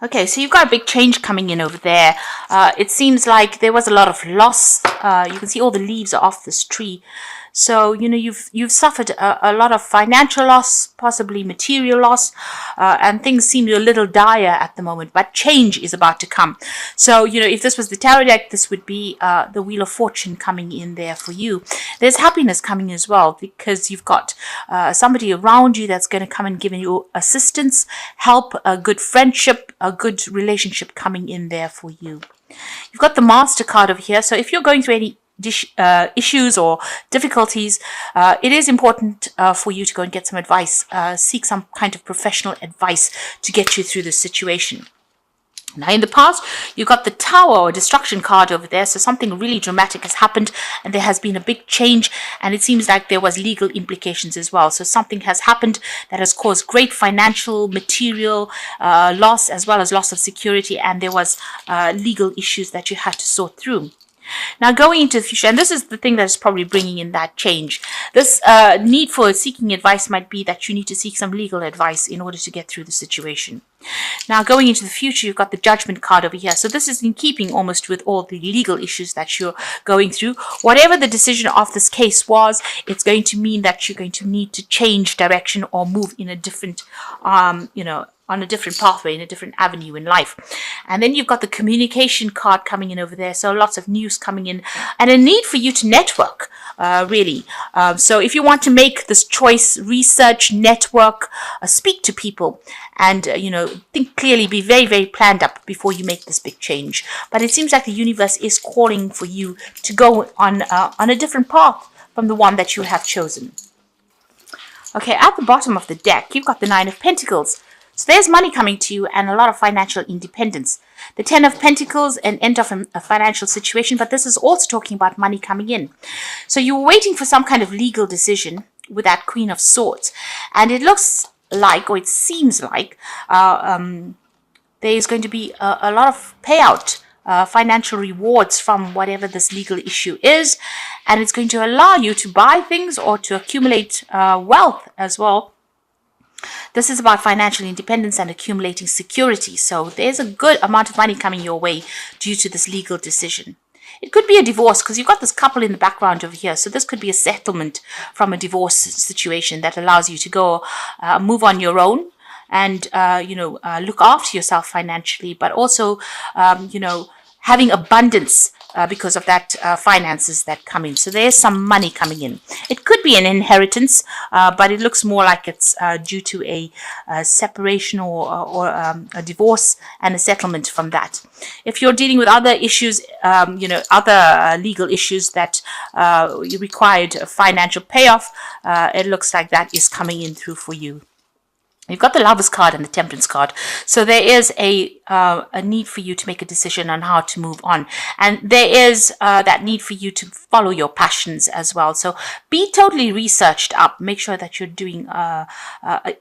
Okay, so you've got a big change coming in over there. It seems like there was a lot of loss. You can see all the leaves are off this tree. So, you've suffered a lot of financial loss, possibly material loss, and things seem a little dire at the moment, but change is about to come. So, if this was the tarot deck, this would be the Wheel of Fortune coming in there for you. There's happiness coming as well, because you've got somebody around you that's going to come and give you assistance, help, a good friendship, a good relationship coming in there for you. You've got the Master card over here. So if you're going through any issues or difficulties, it is important for you to go and get some advice, seek some kind of professional advice to get you through this situation. Now, in the past, you got the Tower or Destruction card over there. So something really dramatic has happened and there has been a big change, and it seems like there was legal implications as well. So something has happened that has caused great financial, material loss, as well as loss of security, and there was legal issues that you had to sort through. Now, going into the future, and this is the thing that is probably bringing in that change. This need for seeking advice might be that you need to seek some legal advice in order to get through the situation. Now, going into the future, you've got the Judgment card over here. So this is in keeping almost with all the legal issues that you're going through. Whatever the decision of this case was, it's going to mean that you're going to need to change direction or move in a different, on a different pathway, in a different avenue in life. And then you've got the Communication card coming in over there. So lots of news coming in and a need for you to network, really. So if you want to make this choice, research, network, speak to people, and, think clearly, be very, very planned up before you make this big change. But it seems like the universe is calling for you to go on a different path from the one that you have chosen. Okay, at the bottom of the deck, you've got the Nine of Pentacles. So there's money coming to you and a lot of financial independence. The Ten of Pentacles, an end of a financial situation, but this is also talking about money coming in. So you're waiting for some kind of legal decision with that Queen of Swords. And it looks like, or it seems like, there's going to be a lot of payout, financial rewards from whatever this legal issue is. And it's going to allow you to buy things or to accumulate wealth as well. This is about financial independence and accumulating security. So there's a good amount of money coming your way due to this legal decision. It could be a divorce because you've got this couple in the background over here. So this could be a settlement from a divorce situation that allows you to go move on your own and, look after yourself financially, but also, having abundance because of that finances that come in. So there's some money coming in. It could be an inheritance, but it looks more like it's due to a separation or a divorce and a settlement from that. If you're dealing with other issues, other legal issues that required a financial payoff, it looks like that is coming in through for you. You've got the Lovers card and the Temperance card. So there is a need for you to make a decision on how to move on. And there is that need for you to follow your passions as well. So be totally researched up. Make sure that you're doing an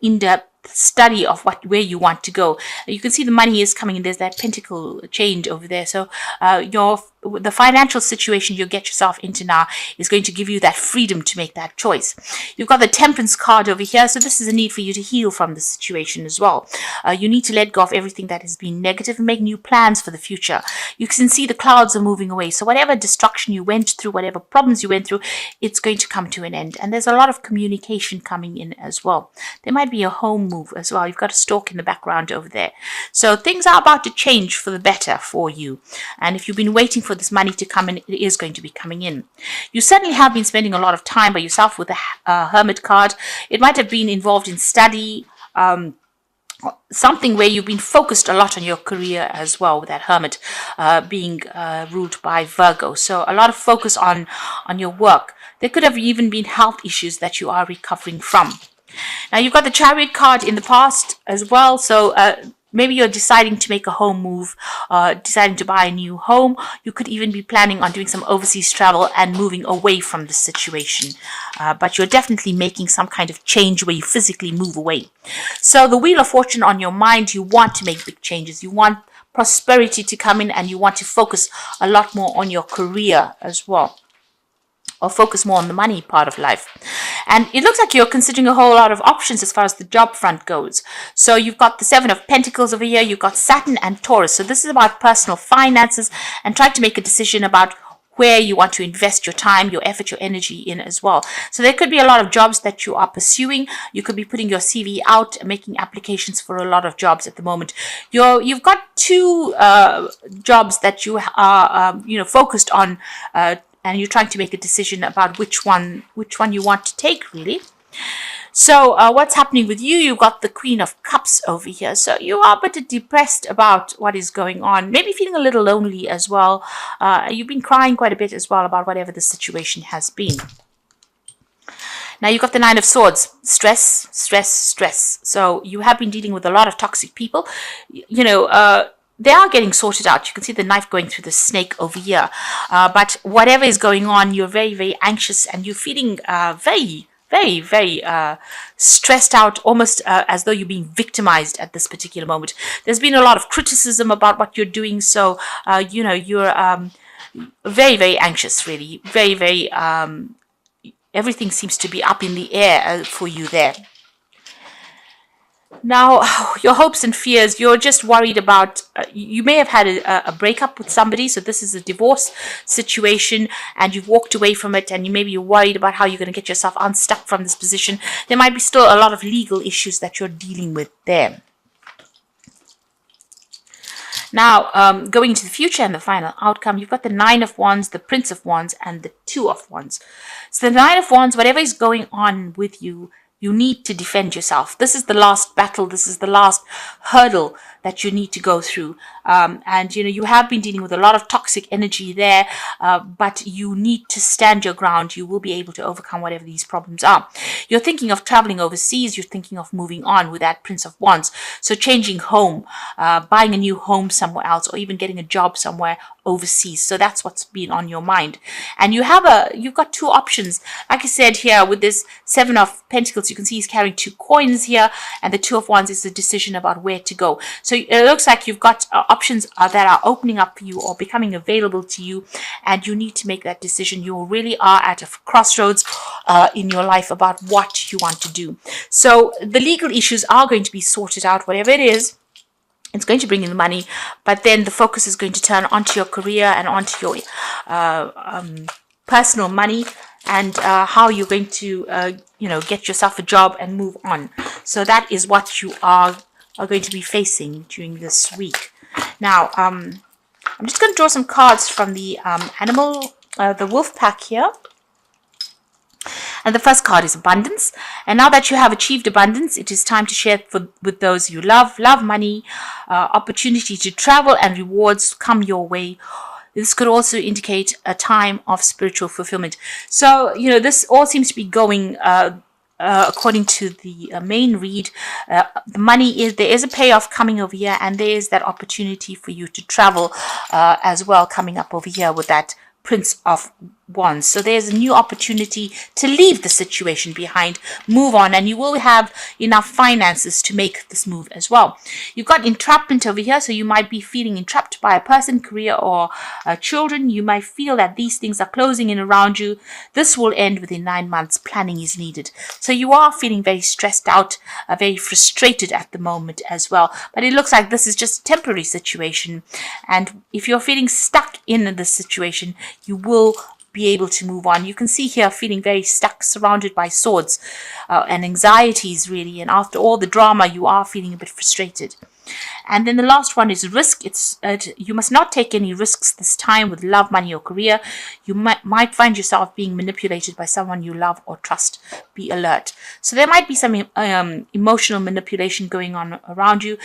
in-depth study of where you want to go. You can see the money is coming in. There's that pentacle change over there. So the financial situation you get yourself into now is going to give you that freedom to make that choice. You've got the Temperance card over here. So this is a need for you to heal from the situation as well. You need to let go of everything that has been negative and make new plans for the future. You can see the clouds are moving away. So whatever destruction you went through, whatever problems you went through, it's going to come to an end. And there's a lot of communication coming in as well. There might be a home move as well. You've got a stork in the background over there. So things are about to change for the better for you. And if you've been waiting for this money to come in, it is going to be coming in. You certainly have been spending a lot of time by yourself with the Hermit card. It might have been involved in study, something where you've been focused a lot on your career as well, with that Hermit being ruled by Virgo. So a lot of focus on your work. There could have even been health issues that you are recovering from. Now, you've got the Chariot card in the past as well. So maybe you're deciding to make a home move, deciding to buy a new home. You could even be planning on doing some overseas travel and moving away from the situation. But you're definitely making some kind of change where you physically move away. So the Wheel of Fortune on your mind, you want to make big changes. You want prosperity to come in and you want to focus a lot more on your career as well. or focus more on the money part of life. And it looks like you're considering a whole lot of options as far as the job front goes. So you've got the Seven of Pentacles over here, you've got Saturn and Taurus. So this is about personal finances and trying to make a decision about where you want to invest your time, your effort, your energy in as well. So there could be a lot of jobs that you are pursuing. You could be putting your CV out and making applications for a lot of jobs at the moment. You've got two jobs that you are focused on, and you're trying to make a decision about which one you want to take, really. So what's happening with you? You've got the Queen of Cups over here. So you are a bit depressed about what is going on. Maybe feeling a little lonely as well. You've been crying quite a bit as well about whatever the situation has been. Now you've got the Nine of Swords. Stress, stress, stress. So you have been dealing with a lot of toxic people. They are getting sorted out. You can see the knife going through the snake over here. But whatever is going on, you're very, very anxious and you're feeling very, very stressed out, almost as though you're being victimized at this particular moment. There's been a lot of criticism about what you're doing. So, you're very, very anxious, really. Very, very, everything seems to be up in the air for you there. Now, your hopes and fears, you're just worried about, you may have had a breakup with somebody, so this is a divorce situation, and you've walked away from it, and maybe you're worried about how you're going to get yourself unstuck from this position. There might be still a lot of legal issues that you're dealing with there. Now, going into the future and the final outcome, you've got the Nine of Wands, the Prince of Wands, and the Two of Wands. So the Nine of Wands, whatever is going on with you, you need to defend yourself. This is the last battle. This is the last hurdle that you need to go through. And you have been dealing with a lot of toxic energy there, but you need to stand your ground. You will be able to overcome whatever these problems are. You're thinking of traveling overseas. You're thinking of moving on with that Prince of Wands. So changing home, buying a new home somewhere else, or even getting a job somewhere overseas. So that's what's been on your mind. And you've got two options. Like I said here with this Seven of Pentacles, you can see he's carrying two coins here, and the Two of Wands is the decision about where to go. So it looks like you've got options that are opening up for you or becoming available to you, and you need to make that decision. You really are at a crossroads in your life about what you want to do. So the legal issues are going to be sorted out, whatever it is. It's going to bring in the money, but then the focus is going to turn onto your career and onto your personal money, and how you're going to, get yourself a job and move on. So that is what you are going to be facing during this week. Now, I'm just going to draw some cards from the the wolf pack here. And the first card is abundance. And now that you have achieved abundance, it is time to share with those you love. Love, money, opportunity to travel, and rewards come your way. This could also indicate a time of spiritual fulfillment. So, this all seems to be going according to the main read. The money there is a payoff coming over here, and there is that opportunity for you to travel as well coming up over here with that Prince of Wands. So there's a new opportunity to leave the situation behind, move on, and you will have enough finances to make this move as well. You've got entrapment over here, so you might be feeling entrapped by a person, career, or children. You might feel that these things are closing in around you. This will end within 9 months. Planning is needed. So you are feeling very stressed out, very frustrated at the moment as well. But it looks like this is just a temporary situation. And if you're feeling stuck in this situation, you will be able to move on. You can see here feeling very stuck, surrounded by swords and anxieties, really. And after all the drama, you are feeling a bit frustrated. And then the last one is risk. You must not take any risks this time with love, money, or career. You might find yourself being manipulated by someone you love or trust. Be alert. So there might be some emotional manipulation going on around you.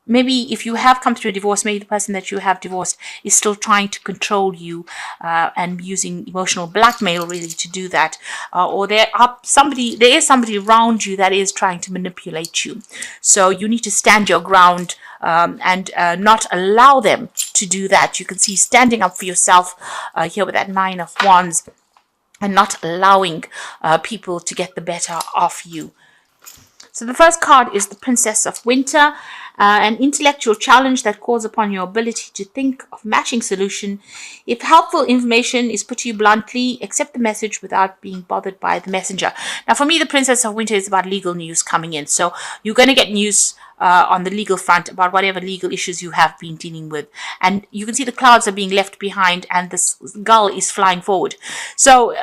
Maybe if you have come through a divorce, maybe the person that you have divorced is still trying to control you and using emotional blackmail really to do that. Or there is somebody around you that is trying to manipulate you. So you need to stand your ground and not allow them to do that. You can see standing up for yourself here with that Nine of Wands and not allowing people to get the better of you. So the first card is the Princess of Winter, an intellectual challenge that calls upon your ability to think of matching solution. If helpful information is put to you bluntly, accept the message without being bothered by the messenger. Now, for me, the Princess of Winter is about legal news coming in. So you're going to get news on the legal front about whatever legal issues you have been dealing with. And you can see the clouds are being left behind and the gull is flying forward. So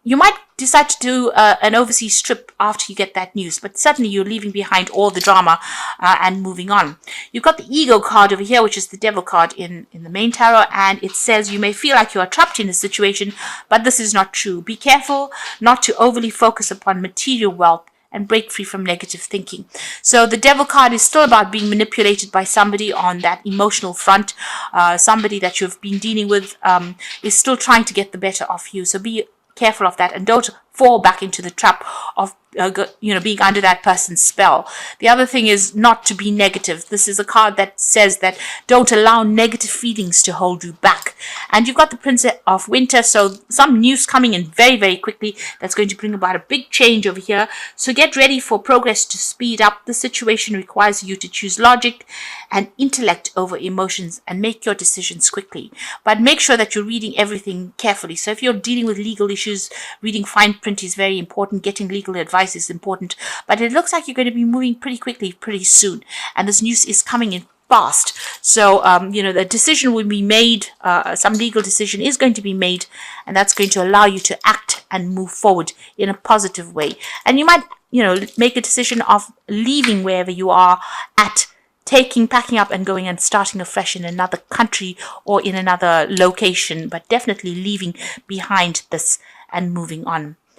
you might decide to do an overseas trip after you get that news, but certainly you're leaving behind all the drama and moving on. You've got the ego card over here, which is the devil card in the main tarot, and it says you may feel like you are trapped in a situation, but this is not true. Be careful not to overly focus upon material wealth and break free from negative thinking. So the devil card is still about being manipulated by somebody on that emotional front. Somebody that you've been dealing with is still trying to get the better of you. So be careful of that and don't fall back into the trap of being under that person's spell. The other thing is not to be negative. This is a card that says that don't allow negative feelings to hold you back. And you've got the Princess of Winter, so some news coming in very, very quickly that's going to bring about a big change over here. So get ready for progress to speed up. The situation requires you to choose logic and intellect over emotions and make your decisions quickly. But make sure that you're reading everything carefully. So if you're dealing with legal issues, reading fine print is very important. Getting legal advice is important. But it looks like you're going to be moving pretty quickly, pretty soon. And this news is coming in fast. So, the decision will be made. Some legal decision is going to be made. And that's going to allow you to act and move forward in a positive way. And you might, make a decision of leaving wherever you are at, packing up and going and starting afresh in another country or in another location, but definitely leaving behind this and moving on.